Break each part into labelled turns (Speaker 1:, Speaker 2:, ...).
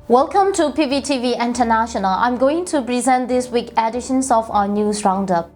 Speaker 1: Welcome to PVTV International. I'm going to present this week's editions of our news roundup.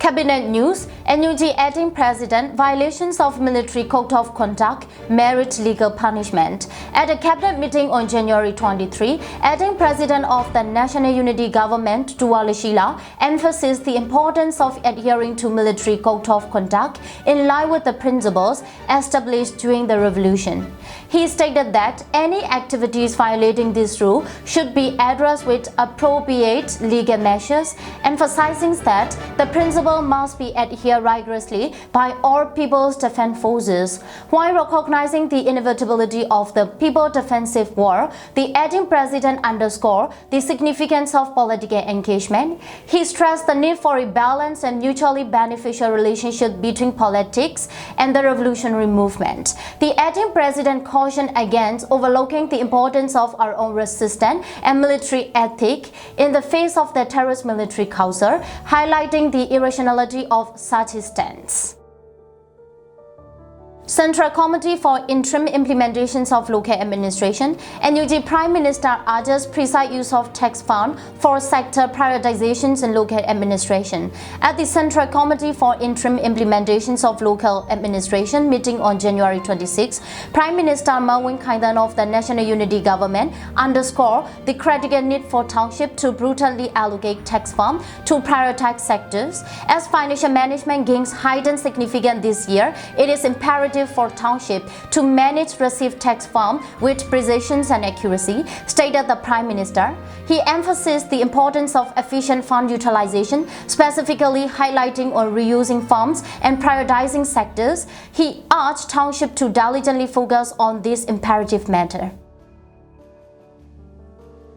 Speaker 1: Cabinet News: NUG acting president, violations of military code of conduct merit legal punishment. At a cabinet meeting on January 23, acting president of the National Unity Government, Tuwalashila, emphasized the importance of adhering to military code of conduct in line with the principles established during the revolution. He stated that any activities violating this rule should be addressed with appropriate legal measures, emphasizing that the principle must be adhered rigorously by all People's Defense Forces. While recognizing the inevitability of the People's Defensive War, the acting president underscored the significance of political engagement. He stressed the need for a balanced and mutually beneficial relationship between politics and the revolutionary movement. The acting president cautioned against overlooking the importance of our own resistance and military ethic in the face of the terrorist military culture, highlighting the irrationality of such a stance. Central Committee for Interim Implementations of Local Administration, NUG Prime Minister urges precise use of tax fund for sector prioritizations in local administration. At the Central Committee for Interim Implementations of Local Administration meeting on January 26, Prime Minister Mawin Kaidan of the National Unity Government underscored the critical need for township to brutally allocate tax fund to prioritized sectors. As financial management gains heightened significance this year, it is imperative for township to manage received tax fund with precision and accuracy, stated the Prime Minister. He emphasized the importance of efficient fund utilization, specifically highlighting on reusing funds and prioritizing sectors. He urged township to diligently focus on this imperative matter.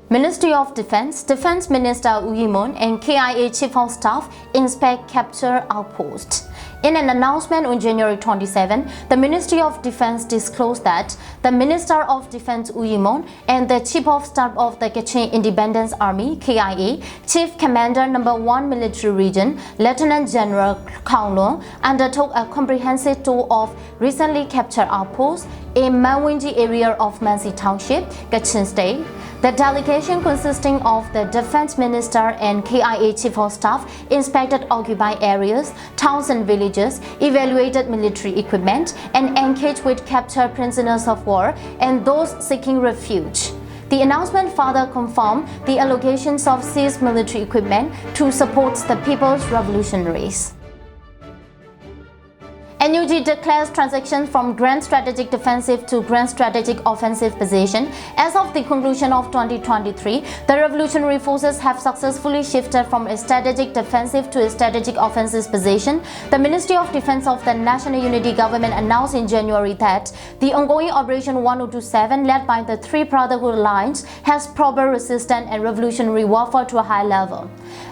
Speaker 1: Ministry of Defense, Defense Minister Uyimon and KIA Chief of Staff inspect capture outposts. In an announcement on January 27, the Ministry of Defense disclosed that the Minister of Defense Uyimon and the Chief of Staff of the Kachin Independence Army (KIA), Chief Commander No. 1 Military Region, Lieutenant General Khao Luong, undertook a comprehensive tour of recently captured outposts in Manwinji area of Mansi Township, Kachin State. The delegation, consisting of the Defense Minister and KIA Chief of Staff, inspected occupied areas, towns and villages, evaluated military equipment, and engaged with captured prisoners of war and those seeking refuge. The announcement further confirmed the allocations of seized military equipment to support the People's Revolutionaries. NUG declares transition from Grand Strategic Defensive to Grand Strategic Offensive position. As of the conclusion of 2023, the revolutionary forces have successfully shifted from a strategic defensive to a strategic offensive position. The Ministry of Defense of the National Unity Government announced in January that the ongoing Operation 1027, led by the Three Brotherhood Alliance, has proper resistance and revolutionary warfare to a high level.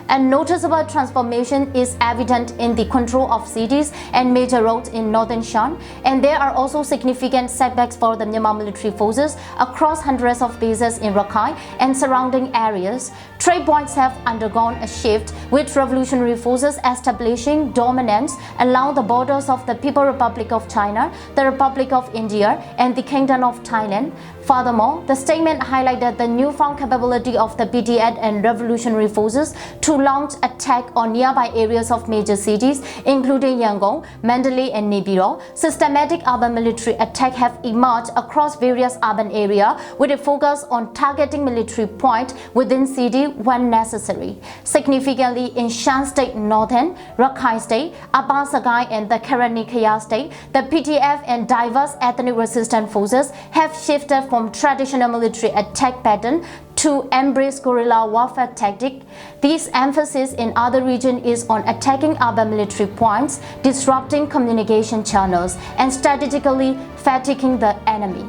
Speaker 1: A noticeable transformation is evident in the control of cities and major roads in northern Shan, and there are also significant setbacks for the Myanmar military forces across hundreds of bases in Rakhine and surrounding areas. Trade points have undergone a shift, with revolutionary forces establishing dominance along the borders of the People's Republic of China, the Republic of India, and the Kingdom of Thailand. Furthermore, the statement highlighted the newfound capability of the PTF and revolutionary forces to launch attack on nearby areas of major cities, including Yangon, Mandalay, and Naypyidaw. Systematic urban military attacks have emerged across various urban areas with a focus on targeting military points within city when necessary. Significantly, in Shan State Northern, Rakhine State, Upper Sagai, and the Karanikaya State, the PTF and diverse ethnic resistance forces have shifted from traditional military attack pattern to embrace guerrilla warfare tactic. This emphasis in other regions is on attacking urban military points, disrupting communication channels, and strategically fatiguing the enemy.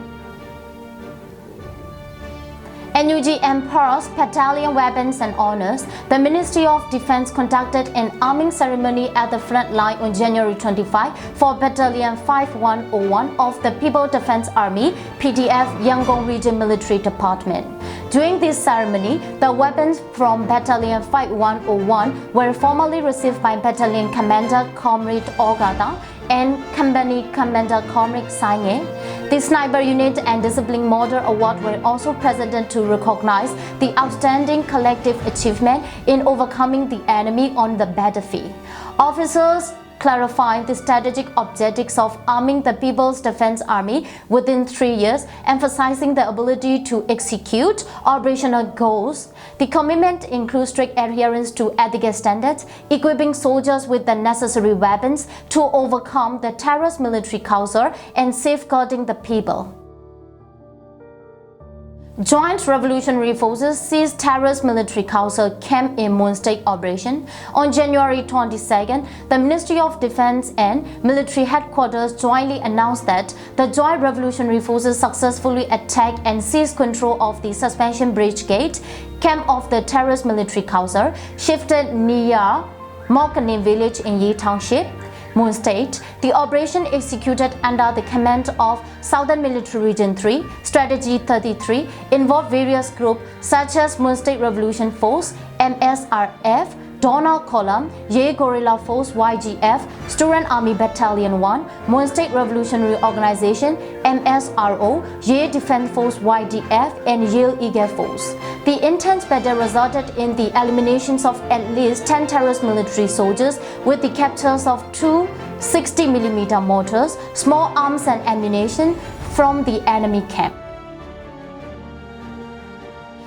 Speaker 1: NUG empowers Battalion weapons and honors. The Ministry of Defense conducted an arming ceremony at the front line on January 25 for Battalion 5101 of the People's Defense Army (PDF) Yangon Region Military Department. During this ceremony, the weapons from Battalion 5101 were formally received by Battalion Commander Comrade Ogata and Company Commander Comrade Sangye. The Sniper Unit and Discipline Model Award were also presented to recognize the outstanding collective achievement in overcoming the enemy on the battlefield. Officers clarifying the strategic objectives of arming the People's Defense Army within 3 years, emphasizing the ability to execute operational goals. The commitment includes strict adherence to ethical standards, equipping soldiers with the necessary weapons to overcome the terrorist military culture and safeguarding the people. Joint Revolutionary Forces seized terrorist military council camp in Moon State operation. On January 22nd, the Ministry of Defense and military headquarters jointly announced that the Joint Revolutionary Forces successfully attacked and seized control of the Suspension Bridge Gate camp of the terrorist military council, shifted near Mokkanin village in Yi Township, Moon State. The operation executed under the command of Southern Military Region 3, Strategy 33, involved various groups such as Moon State Revolution Force, MSRF, Donald Column, Ye Guerrilla Force YGF, Student Army Battalion 1, Moon State Revolutionary Organization, MSRO, Ye Defense Force YDF, and Yale Eagle Force. The intense battle resulted in the eliminations of at least 10 terrorist military soldiers with the captures of 2 60mm mortars, small arms and ammunition from the enemy camp.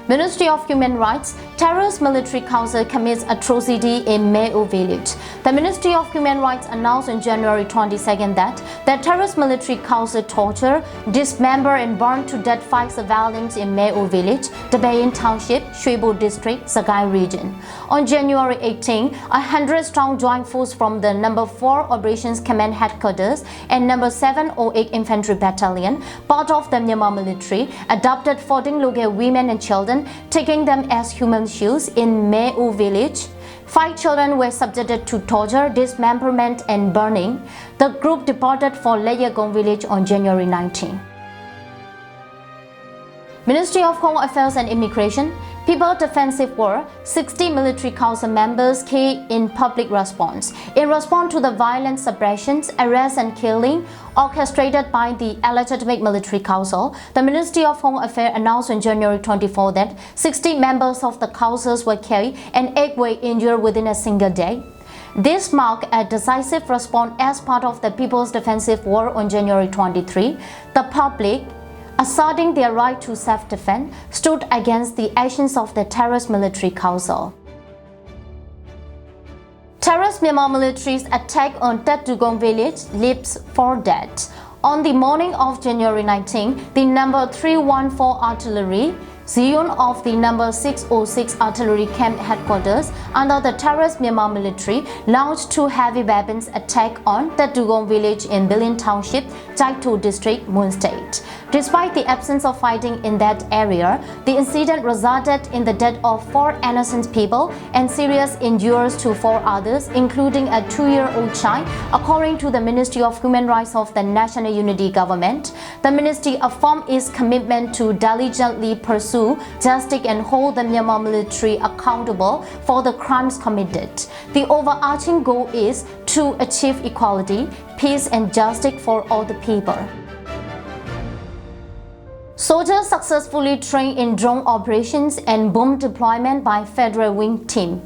Speaker 1: Ministry of Human Rights, terrorist military council commits atrocity in Meo village. The Ministry of Human Rights announced on January 22nd that the terrorist military council tortured, dismembered and burned to death 5 civilians in Meo village, Battalion Township, Shwebo District, Sagai region. On January 18, 100-strong joint force from the No. 4 Operations Command Headquarters and No. 708 Infantry Battalion, part of the Myanmar military, adopted 14 local women and children, taking them as human shields in Meo village. 5 children were subjected to torture, dismemberment and burning. The group departed for Layagong village on January 19. Ministry of Home Affairs and Immigration, People Defensive War, 60 military council members killed in public response. In response to the violent suppressions, arrests and killing orchestrated by the illegitimate military council, the Ministry of Home Affairs announced on January 24 that 60 members of the councils were killed and 8 were injured within a single day. This marked a decisive response as part of the People's Defensive War on January 23. The public, asserting their right to self-defense, stood against the actions of the terrorist military council. Terrorist Myanmar military's attack on Tet Dugong village leaves 4 dead. On the morning of January 19, the No. 314 Artillery Zone of the No. 606 Artillery Camp Headquarters under the terrorist Myanmar military launched 2 heavy weapons attack on Tet Dugong village in Bilin Township, Jaito District, Moon State. Despite the absence of fighting in that area, the incident resulted in the death of 4 innocent people and serious injuries to 4 others, including a 2-year-old child, according to the Ministry of Human Rights of the National Unity Government. The ministry affirmed its commitment to diligently pursue justice and hold the Myanmar military accountable for the crimes committed. The overarching goal is to achieve equality, peace and justice for all the people. Soldiers successfully trained in drone operations and bomb deployment by Federal Wing Team.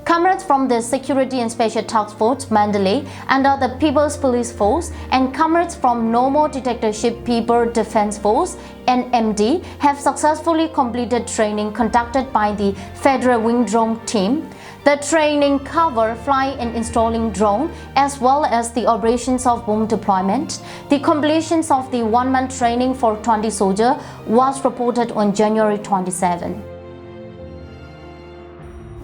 Speaker 1: Comrades from the Security and Special Task Force Mandalay under the People's Police Force and comrades from Normal Detectorship People Defense Force NMD have successfully completed training conducted by the Federal Wing Drone Team. The training covered flying and installing drone as well as the operations of bomb deployment. The completion of the 1-month training for 20 soldiers was reported on January 27.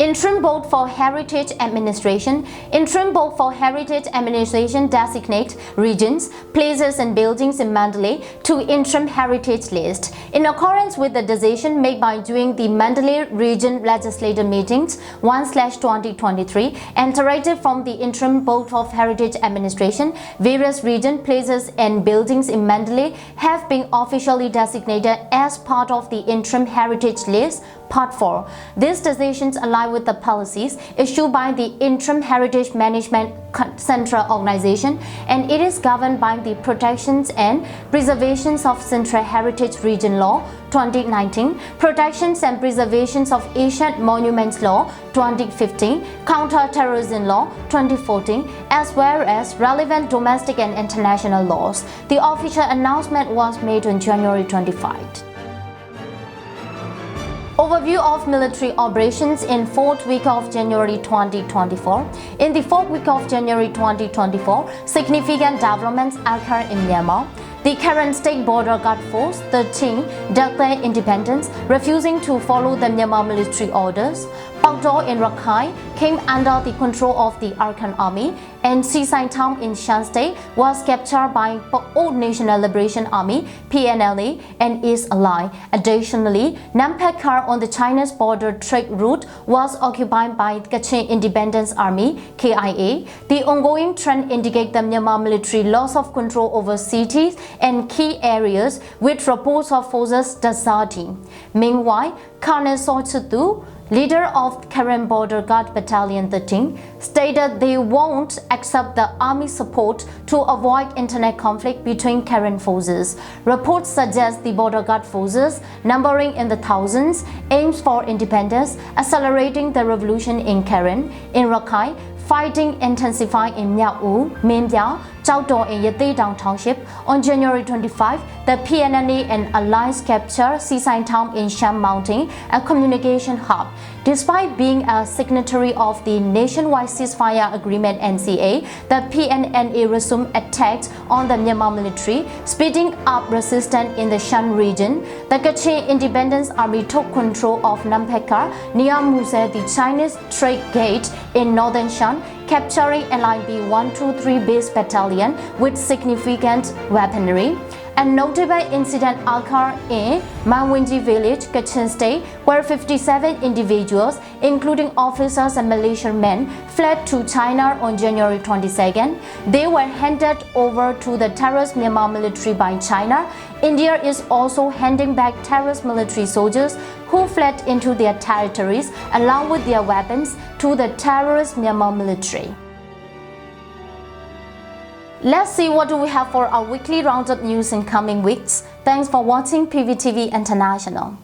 Speaker 1: Interim Board for Heritage Administration. Interim Board for Heritage Administration designates regions, places and buildings in Mandalay to interim heritage list. In accordance with the decision made by during the Mandalay Region Legislative Meetings 1/2023 and directed from the Interim Board of Heritage Administration, various region, places and buildings in Mandalay have been officially designated as part of the interim heritage list Part 4. These decisions align with the policies issued by the Interim Heritage Management Central Organization, and it is governed by the Protections and Preservations of Central Heritage Region Law 2019, Protections and Preservations of Ancient Monuments Law 2015, Counter-Terrorism Law 2014, as well as relevant domestic and international laws. The official announcement was made on January 25. Overview of military operations in 4th week of January 2024. In the 4th week of January 2024, significant developments occur in Myanmar. The current state border guard force, 13, declared independence, refusing to follow the Myanmar military orders. Pakdo in Rakhine came under the control of the Arkhan Army, and Sisai town in Shan State was captured by Old National Liberation Army (PNLA) and its ally. Additionally, Nampakar on the China's border trade route was occupied by Kachin Independence Army (KIA). The ongoing trend indicates the Myanmar military loss of control over cities and key areas, with reports of forces deserting. Meanwhile, Colonel Sochutu, leader of current border guard Battalion 13, stated they won't accept the army support to avoid internet conflict between current forces. Reports suggest the border guard forces, numbering in the thousands, aims for independence, accelerating the revolution in Karen. In Rakhine, fighting intensified in Myau, Minpya, Chawdo and Yatidang Township. On January 25, the PNLA and allies captured Sisai Town in Shan Mountain, a communication hub. Despite being a signatory of the Nationwide Ceasefire Agreement (NCA), the PNLA resumed attacks on the Myanmar military, speeding up resistance in the Shan region. The Kachin Independence Army took control of Nampakar near Muse, the Chinese trade gate in northern Shan, capturing LIB 123 base battalion with significant weaponry. A notable incident occurred in Manwinji village, Kachin State, where 57 individuals, including officers and militiamen, fled to China on January 22nd. They were handed over to the terrorist Myanmar military by China. India is also handing back terrorist military soldiers who fled into their territories along with their weapons to the terrorist Myanmar military. Let's see what do we have for our weekly roundup news in coming weeks. Thanks for watching PVTV International.